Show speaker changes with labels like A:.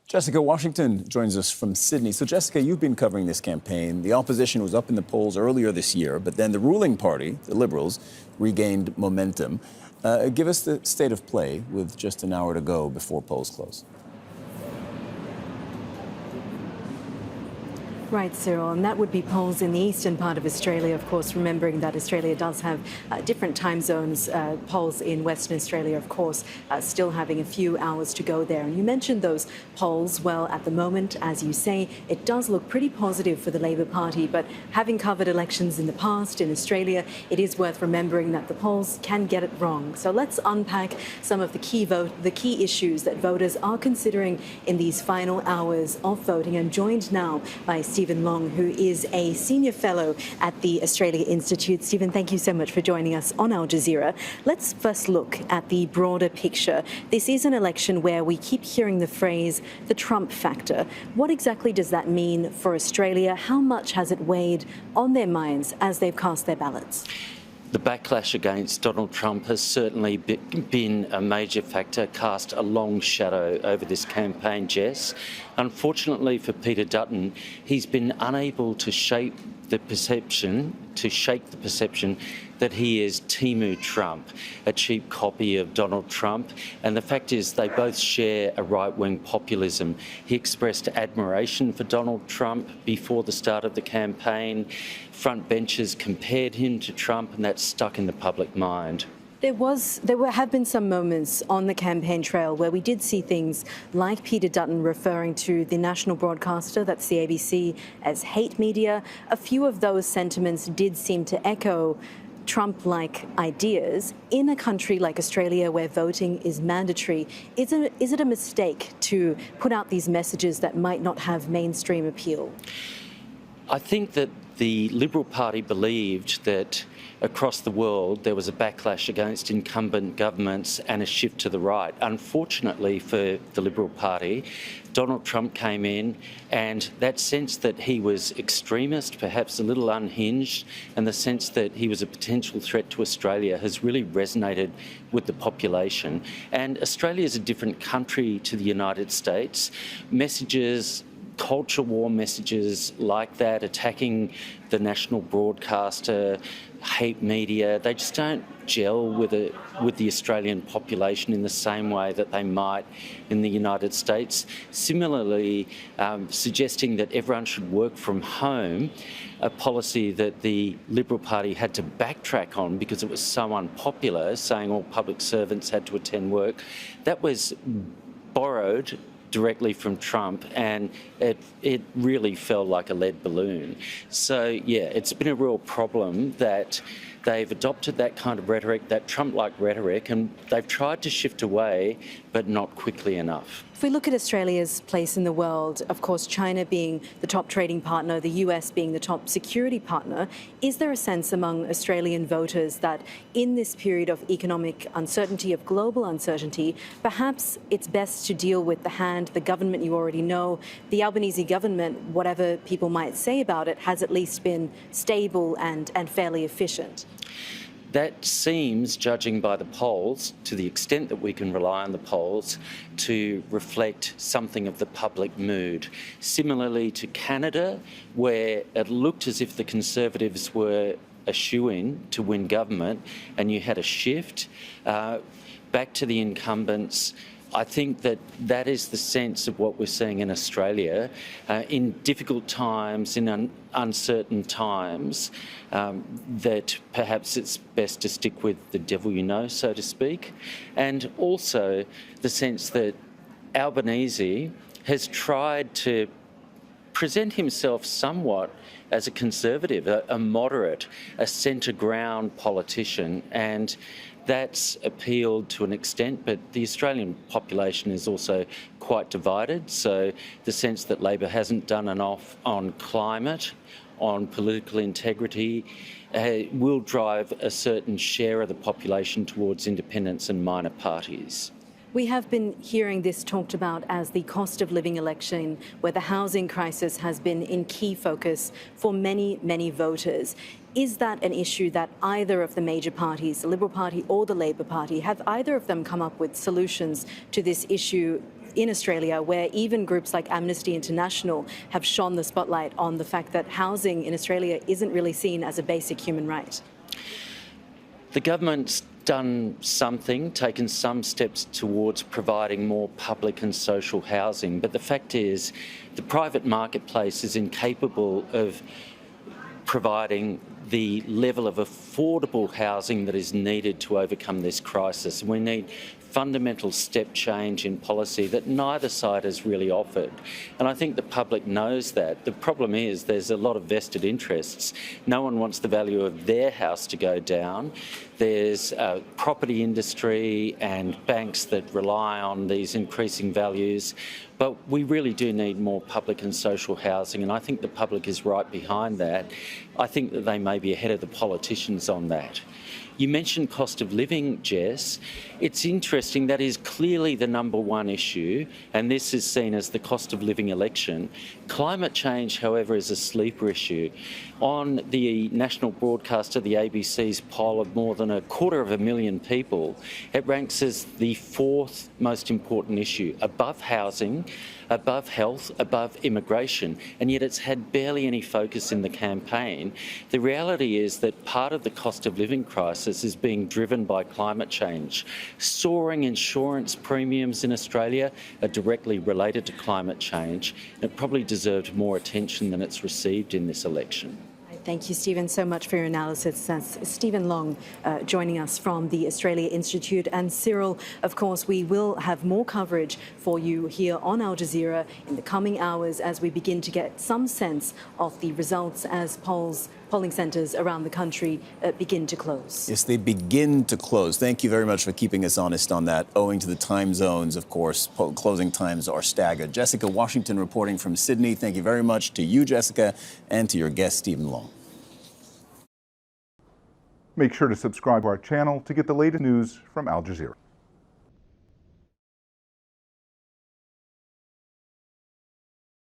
A: Jessica Washington joins us from Sydney. So, Jessica, you've been covering this campaign. The opposition was up in the polls earlier this year, but then the ruling party, the Liberals, regained momentum. Give us the state of play with just an hour to go before polls close.
B: Right, Cyril, and that would be polls in the eastern part of Australia, of course, remembering that Australia does have different time zones. Polls in Western Australia, of course, still having a few hours to go there. And you mentioned those polls. Well, at the moment, as you say, it does look pretty positive for the Labor Party, but having covered elections in the past in Australia, it is worth remembering that the polls can get it wrong. So let's unpack some of the key issues that voters are considering in these final hours of voting. I'm joined now by Stephen Long, who is a senior fellow at the Australia Institute. Stephen, thank you so much for joining us on Al Jazeera. Let's first look at the broader picture. This is an election where we keep hearing the phrase, the Trump factor. What exactly does that mean for Australia? How much has it weighed on their minds as they've cast their ballots?
C: The backlash against Donald Trump has certainly been a major factor, cast a long shadow over this campaign, Jess. Unfortunately for Peter Dutton, he's been unable to shake the perception that he is Timu Trump, a cheap copy of Donald Trump. And the fact is they both share a right-wing populism. He expressed admiration for Donald Trump before the start of the campaign. Front benchers compared him to Trump, and that's stuck in the public mind.
B: There have been some moments on the campaign trail where we did see things like Peter Dutton referring to the national broadcaster, that's the ABC, as hate media. A few of those sentiments did seem to echo Trump-like ideas. In a country like Australia where voting is mandatory, is it a mistake to put out these messages that might not have mainstream appeal?
C: I think that the Liberal Party believed that across the world there was a backlash against incumbent governments and a shift to the right. Unfortunately for the Liberal Party, Donald Trump came in, and that sense that he was extremist, perhaps a little unhinged, and the sense that he was a potential threat to Australia has really resonated with the population. And Australia is a different country to the United States. Culture war messages like that, attacking the national broadcaster, hate media, they just don't gel with the Australian population in the same way that they might in the United States. Similarly, suggesting that everyone should work from home, a policy that the Liberal Party had to backtrack on because it was so unpopular, saying all public servants had to attend work, that was borrowed directly from Trump, and it really felt like a lead balloon. So, yeah, it's been a real problem that they've adopted that kind of rhetoric, that Trump-like rhetoric, and they've tried to shift away, but not quickly enough.
B: If we look at Australia's place in the world, of course, China being the top trading partner, the US being the top security partner, is there a sense among Australian voters that in this period of economic uncertainty, of global uncertainty, perhaps it's best to deal with the hand, the government you already know? The Albanese government, whatever people might say about it, has at least been stable and fairly efficient.
C: That seems, judging by the polls, to the extent that we can rely on the polls, to reflect something of the public mood. Similarly to Canada, where it looked as if the Conservatives were a shoo-in to win government, and you had a shift back to the incumbents. I think that is the sense of what we're seeing in Australia. In difficult times, in uncertain times, that perhaps it's best to stick with the devil you know, so to speak. And also the sense that Albanese has tried to present himself somewhat as a conservative, a moderate, a centre-ground politician, and that's appealed to an extent, but the Australian population is also quite divided. So the sense that Labor hasn't done enough on climate, on political integrity, will drive a certain share of the population towards independents and minor parties.
B: We have been hearing this talked about as the cost of living election, where the housing crisis has been in key focus for many, many voters. Is that an issue that either of the major parties, the Liberal Party or the Labor Party, have either of them come up with solutions to this issue in Australia, where even groups like Amnesty International have shone the spotlight on the fact that housing in Australia isn't really seen as a basic human right?
C: The government's done something, taken some steps towards providing more public and social housing, but the fact is the private marketplace is incapable of providing the level of affordable housing that is needed to overcome this crisis. We need fundamental step change in policy that neither side has really offered. And I think the public knows that. The problem is there's a lot of vested interests. No one wants the value of their house to go down. There's a property industry and banks that rely on these increasing values. But we really do need more public and social housing, and I think the public is right behind that. I think that they may be ahead of the politicians on that. You mentioned cost of living, Jess. It's interesting, that is clearly the number one issue, and this is seen as the cost of living election. Climate change, however, is a sleeper issue. On the national broadcaster, the ABC's poll of more than 250,000 people, it ranks as the fourth most important issue, above housing, above health, above immigration, and yet it's had barely any focus in the campaign. The reality is that part of the cost of living crisis is being driven by climate change. Soaring insurance premiums in Australia are directly related to climate change. It probably deserved more attention than it's received in this election.
B: Thank you, Stephen, so much for your analysis. That's Stephen Long joining us from the Australia Institute. And Cyril, of course, we will have more coverage for you here on Al Jazeera in the coming hours as we begin to get some sense of the results as polling centres around the country begin to close.
A: Yes, they begin to close. Thank you very much for keeping us honest on that. Owing to the time zones, of course, closing times are staggered. Jessica Washington reporting from Sydney. Thank you very much to you, Jessica, and to your guest, Stephen Long.
D: Make sure to subscribe to our channel to get the latest news from Al Jazeera.